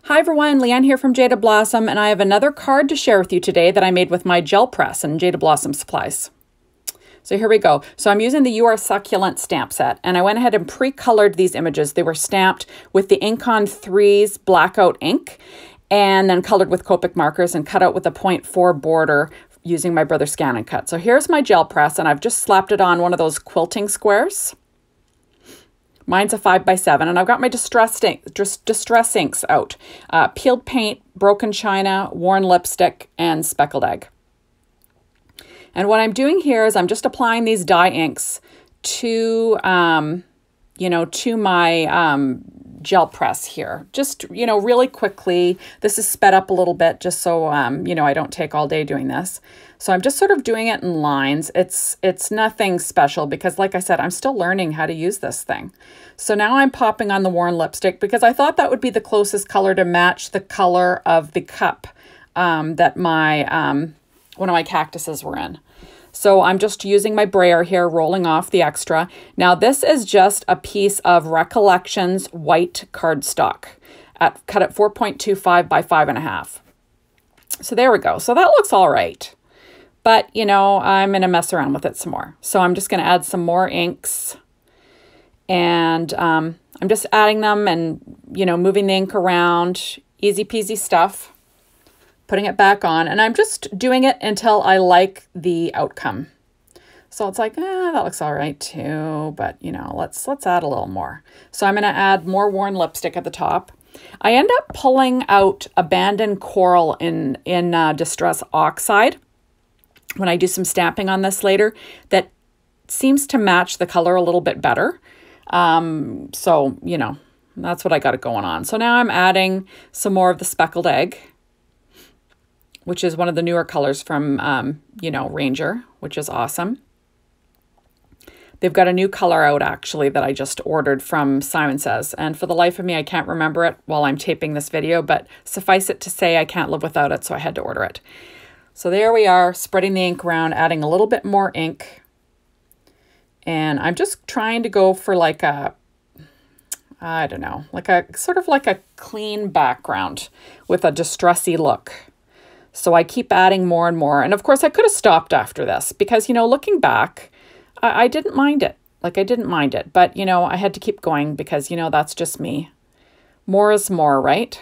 Hi everyone, Leanne here from Jaded Blossom, and I have another card to share with you today that I made with my gel press and Jaded Blossom supplies. So here we go. So I'm using the You Are Succulent stamp set, and I went ahead and pre-colored these images. They were stamped with the Ink on 3's blackout ink, and then colored with Copic markers and cut out with a 0.4 border using my Brother Scan and Cut. So here's my gel press, and I've just slapped it on one of those quilting squares. Mine's a 5x7, and I've got my distress inks out. Peeled paint, broken china, worn lipstick, and speckled egg. And what I'm doing here is I'm just applying these dye inks to, to my gel press here. Just, really quickly. This is sped up a little bit just so, I don't take all day doing this. So I'm just sort of doing it in lines. It's nothing special because, like I said, I'm still learning how to use this thing. So now I'm popping on the worn lipstick because I thought that would be the closest color to match the color of the cup that my one of my cactuses were in. So I'm just using my brayer here, rolling off the extra. Now this is just a piece of Recollections white cardstock cut at 4.25 by 5.5. So there we go. So that looks all right. But, I'm going to mess around with it some more. So I'm just going to add some more inks. And I'm just adding them and, moving the ink around. Easy peasy stuff. Putting it back on. And I'm just doing it until I like the outcome. So it's like, that looks all right too. But, let's add a little more. So I'm going to add more worn lipstick at the top. I end up pulling out Abandoned Coral in Distress Oxide when I do some stamping on this later, that seems to match the color a little bit better. So, that's what I got it going on. So now I'm adding some more of the speckled egg, which is one of the newer colors from, Ranger, which is awesome. They've got a new color out, actually, that I just ordered from Simon Says. And for the life of me, I can't remember it while I'm taping this video, but suffice it to say I can't live without it, so I had to order it. So there we are, spreading the ink around, adding a little bit more ink. And I'm just trying to go for like a, sort of like a clean background with a distressy look. So I keep adding more and more. And of course I could have stopped after this because, looking back, I didn't mind it. I didn't mind it, but I had to keep going because, that's just me. More is more, right?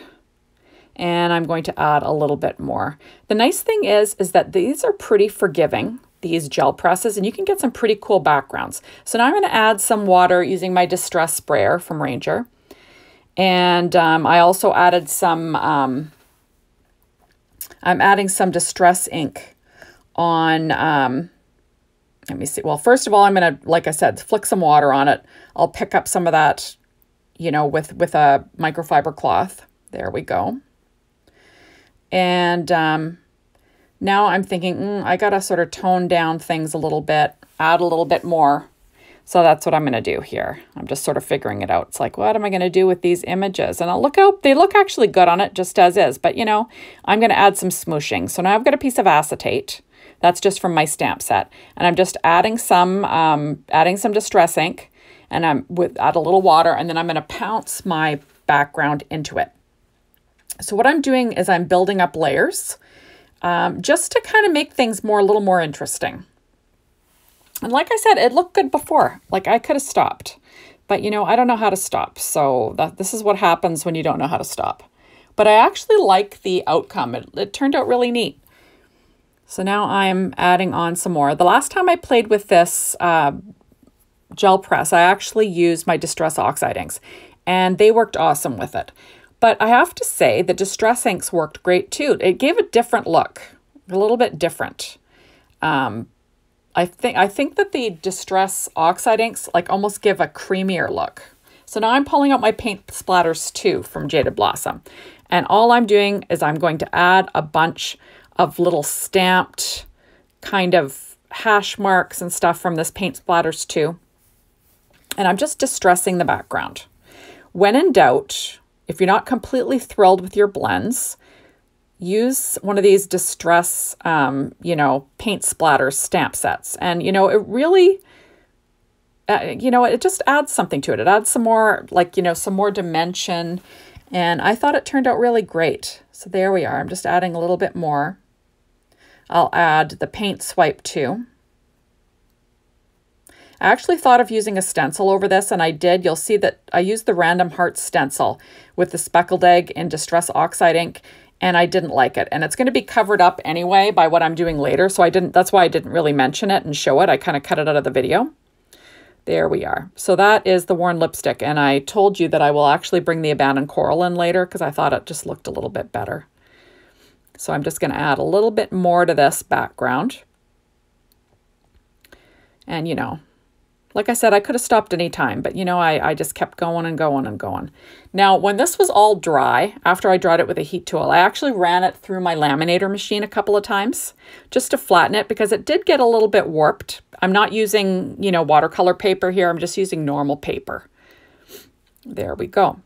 And I'm going to add a little bit more. The nice thing is that these are pretty forgiving, these gel presses, and you can get some pretty cool backgrounds. So now I'm going to add some water using my Distress sprayer from Ranger. And I also added some, I'm adding some Distress ink on, let me see. Well, first of all, I'm going to, like I said, flick some water on it. I'll pick up some of that, with a microfiber cloth. There we go. And now I'm thinking, I got to sort of tone down things a little bit, add a little bit more. So that's what I'm going to do here. I'm just sort of figuring it out. It's like, what am I going to do with these images? And I'll look out, they look actually good on it just as is. But, I'm going to add some smooshing. So now I've got a piece of acetate. That's just from my stamp set. And I'm just adding some distress ink. And add a little water. And then I'm going to pounce my background into it. So what I'm doing is I'm building up layers just to kind of make things a little more interesting. And like I said, it looked good before. I could have stopped, but I don't know how to stop. So this is what happens when you don't know how to stop. But I actually like the outcome. It turned out really neat. So now I'm adding on some more. The last time I played with this gel press, I actually used my Distress Oxide inks, and they worked awesome with it. But I have to say the Distress inks worked great too. It gave a different look, a little bit different. I think that the Distress Oxide inks almost give a creamier look. So now I'm pulling out my paint splatters too from Jaded Blossom. And all I'm doing is I'm going to add a bunch of little stamped kind of hash marks and stuff from this paint splatters too. And I'm just distressing the background. When in doubt, if you're not completely thrilled with your blends, use one of these Distress, paint splatter stamp sets. And, it really, it just adds something to it. It adds some more, some more dimension And I thought it turned out really great. So there we are. I'm just adding a little bit more. I'll add the paint swipe too. I actually thought of using a stencil over this, and I did. You'll see that I used the Random Hearts stencil with the speckled egg in Distress Oxide ink, and I didn't like it. And it's going to be covered up anyway by what I'm doing later, so that's why I didn't really mention it and show it. I kind of cut it out of the video. There we are. So that is the worn lipstick, and I told you that I will actually bring the Abandoned Coral in later because I thought it just looked a little bit better. So I'm just going to add a little bit more to this background. And, you know, like I said, I could have stopped any time, but, you know, I just kept going and going and going. Now, when this was all dry, after I dried it with a heat tool, I actually ran it through my laminator machine a couple of times just to flatten it because it did get a little bit warped. I'm not using, you know, watercolor paper here. I'm just using normal paper. There we go.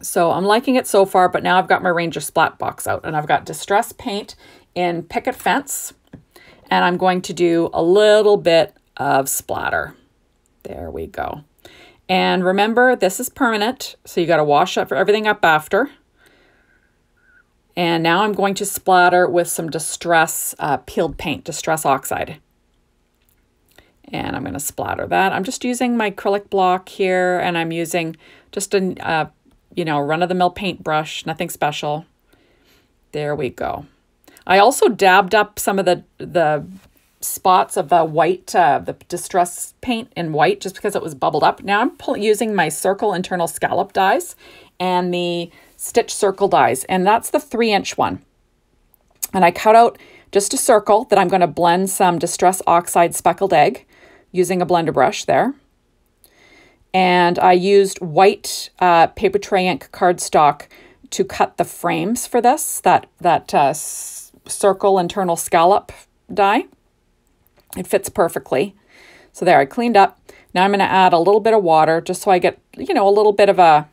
So I'm liking it so far, but now I've got my Ranger Splat box out and I've got Distress paint in Picket Fence, and I'm going to do a little bit of splatter. There we go. And remember, this is permanent, so you got to wash up everything up after. And now I'm going to splatter with some Distress peeled paint, Distress Oxide. And I'm going to splatter that. I'm just using my acrylic block here, and I'm using just a you know, run-of-the-mill paintbrush, nothing special. There we go. I also dabbed up some of the spots of the white, the Distress paint in white, just because it was bubbled up. Now I'm using my Circle internal scallop dies and the Stitch Circle dies, and that's the 3-inch one. And I cut out just a circle that I'm going to blend some Distress Oxide speckled egg using a blender brush there. And I used white paper tray ink cardstock to cut the frames for this, that Circle internal scallop die. It fits perfectly. So there, I cleaned up. Now I'm going to add a little bit of water just so I get, you know, a little bit of a,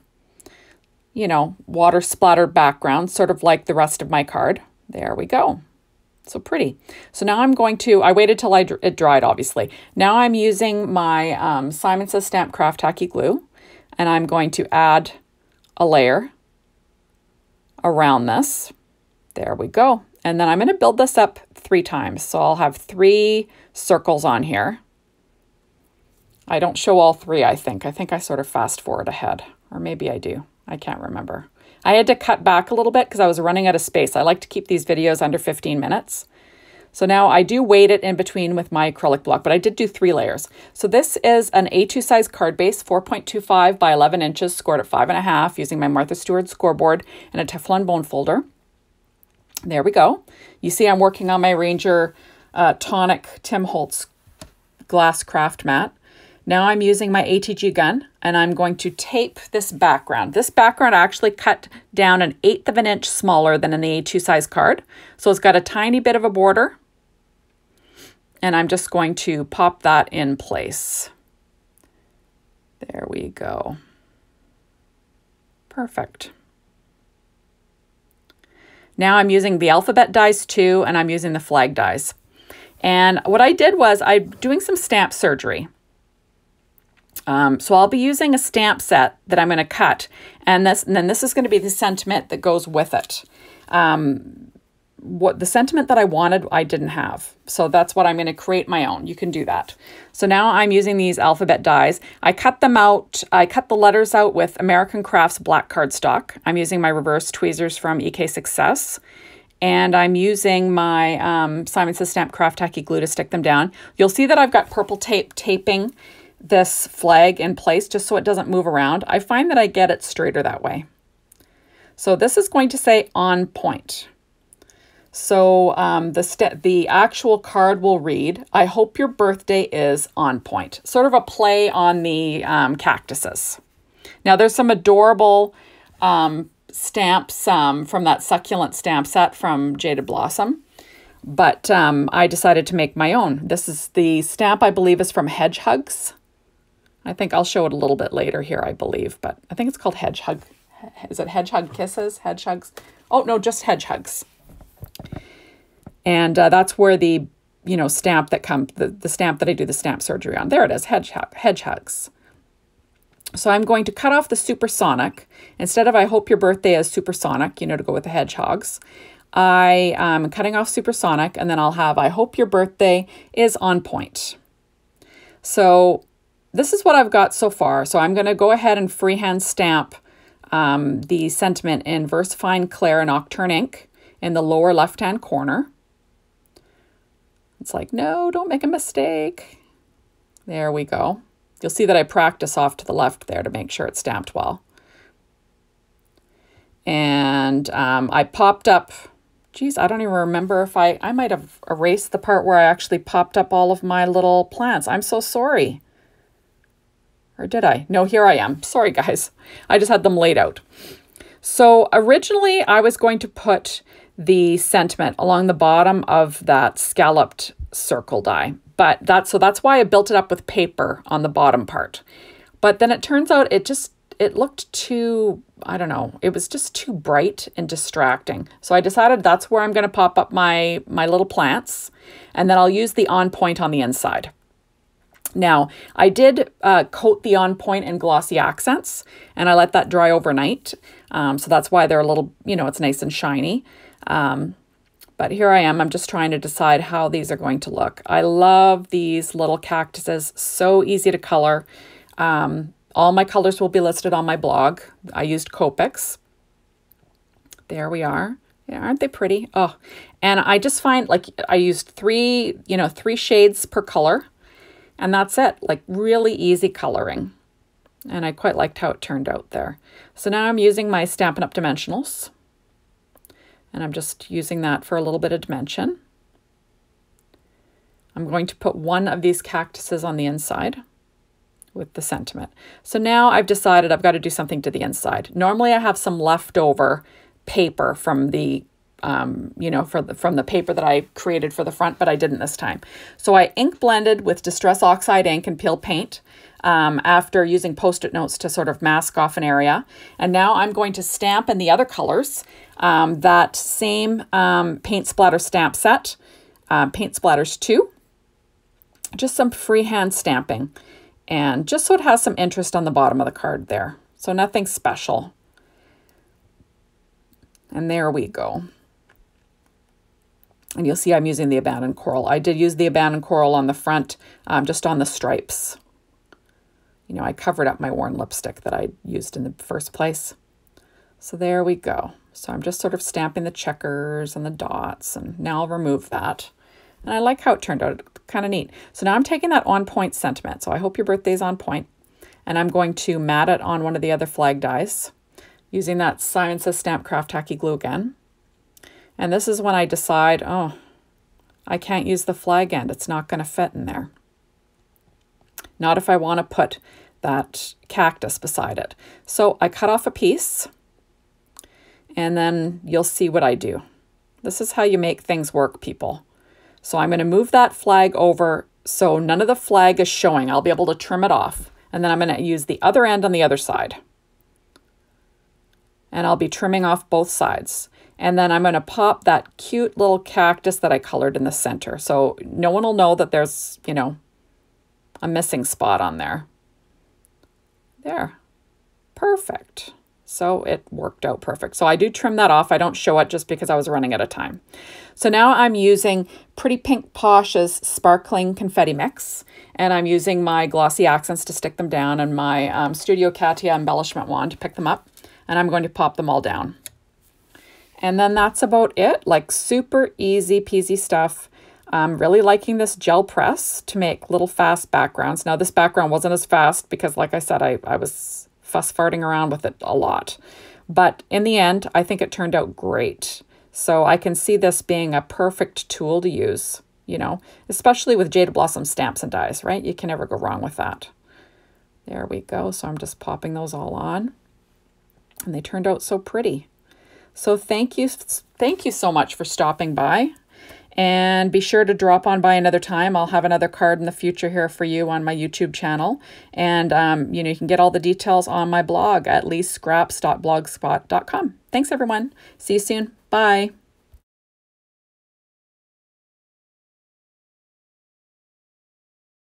you know, water splattered background, sort of like the rest of my card. There we go. So pretty. So now I'm going to, I waited till it dried, obviously. Now I'm using my Simon Says Stamp Craft Tacky Glue, and I'm going to add a layer around this. There we go. And then I'm going to build this up 3 times. So I'll have 3 circles on here. I don't show all 3, I think. I think I sort of fast forward ahead, or maybe I do. I can't remember. I had to cut back a little bit because I was running out of space. I like to keep these videos under 15 minutes. So now I do weight it in between with my acrylic block, but I did do 3 layers. So this is an A2 size card base, 4.25 by 11 inches, scored at 5.5 using my Martha Stewart scoreboard and a Teflon bone folder. There we go. You see I'm working on my Ranger Tonic Tim Holtz glass craft mat. Now I'm using my ATG gun, and I'm going to tape this background. This background I actually cut down 1/8 of an inch smaller than in the A2 size card. So it's got a tiny bit of a border, and I'm just going to pop that in place. There we go. Perfect. Now I'm using the alphabet dies too, and I'm using the flag dies. And what I did was I'm doing some stamp surgery. So I'll be using a stamp set that I'm going to cut, and then this is going to be the sentiment that goes with it. What the sentiment that I wanted, I didn't have. So that's what I'm going to create my own. You can do that. So now I'm using these alphabet dies. I cut them out. I cut the letters out with American Crafts black cardstock. I'm using my reverse tweezers from EK Success. And I'm using my Simon Says Stamp Craft Tacky Glue to stick them down. You'll see that I've got purple tape taping this flag in place just so it doesn't move around. I find that I get it straighter that way. So this is going to say on point. So the actual card will read, I hope your birthday is on point. Sort of a play on the cactuses. Now there's some adorable stamps from that succulent stamp set from Jaded Blossom. But I decided to make my own. This is the stamp, I believe, is from Hedgehugs. I think I'll show it a little bit later here, I believe, but I think it's called Hedgehug. Is it Hedgehug Kisses? Hedgehugs? Oh, no, just Hedgehugs. And that's where the, you know, stamp that comes, the stamp that I do the stamp surgery on. There it is, Hedgehugs. So I'm going to cut off the supersonic. Instead of I hope your birthday is supersonic, you know, to go with the hedgehogs, I am cutting off supersonic, and then I'll have I hope your birthday is on point. So this is what I've got so far. So I'm going to go ahead and freehand stamp the sentiment in VersaFine Clair and Nocturne ink in the lower left-hand corner. It's like, no, don't make a mistake. There we go. You'll see that I practice off to the left there to make sure it's stamped well. And I popped up, geez, I don't even remember if I might have erased the part where I actually popped up all of my little plants. I'm so sorry. Or did I? No, here I am. Sorry, guys. I just had them laid out. So originally I was going to put the sentiment along the bottom of that scalloped circle die. But that's why I built it up with paper on the bottom part. But then it turns out it looked too, I don't know, it was just too bright and distracting. So I decided that's where I'm going to pop up my little plants, and then I'll use the on point on the inside. Now, I did coat the on point in glossy accents, and I let that dry overnight. So that's why they're a little, you know, it's nice and shiny. But here I am. I'm just trying to decide how these are going to look. I love these little cactuses. So easy to color. All my colors will be listed on my blog. I used Copics. There we are. Yeah, aren't they pretty? Oh, and I just find like I used three shades per color. And that's it, like really easy coloring. And I quite liked how it turned out there. So now I'm using my Stampin' Up! Dimensionals. And I'm just using that for a little bit of dimension. I'm going to put one of these cactuses on the inside with the sentiment. So now I've decided I've got to do something to the inside. Normally I have some leftover paper from the from the paper that I created for the front, but I didn't this time. So I ink blended with Distress Oxide ink and Peel Paint after using Post-it notes to sort of mask off an area. And now I'm going to stamp in the other colors that same paint splatter stamp set, Paint Splatters 2. Just some freehand stamping, and just so it has some interest on the bottom of the card there. So nothing special. And there we go. And you'll see I'm using the abandoned coral. I did use the abandoned coral on the front, just on the stripes. You know, I covered up my worn lipstick that I used in the first place. So there we go. So I'm just sort of stamping the checkers and the dots, and now I'll remove that. And I like how it turned out, kind of neat. So now I'm taking that on point sentiment. So I hope your birthday's on point. And I'm going to mat it on one of the other flag dies using that Simon Says Stamp Craft Tacky Glue again. And this is when I decide, oh, I can't use the flag end. It's not going to fit in there. Not if I want to put that cactus beside it. So I cut off a piece, and then you'll see what I do. This is how you make things work, people. So I'm going to move that flag over so none of the flag is showing. I'll be able to trim it off. And then I'm going to use the other end on the other side. And I'll be trimming off both sides. And then I'm going to pop that cute little cactus that I colored in the center. So no one will know that there's, you know, a missing spot on there. There. Perfect. So it worked out perfect. So I do trim that off. I don't show it just because I was running out of time. So now I'm using Pretty Pink Posh's Sparkling Confetti Mix. And I'm using my glossy accents to stick them down and my Studio Katia embellishment wand to pick them up. And I'm going to pop them all down. And then that's about it. Like super easy peasy stuff. I'm really liking this gel press to make little fast backgrounds. Now this background wasn't as fast because like I said, I was fuss farting around with it a lot. But in the end, I think it turned out great. So I can see this being a perfect tool to use, you know, especially with Jaded Blossom stamps and dies, right? You can never go wrong with that. There we go. So I'm just popping those all on. And they turned out so pretty. So thank you so much for stopping by. And be sure to drop on by another time. I'll have another card in the future here for you on my YouTube channel. And, you know, you can get all the details on my blog at leescraps.blogspot.com. Thanks, everyone. See you soon. Bye.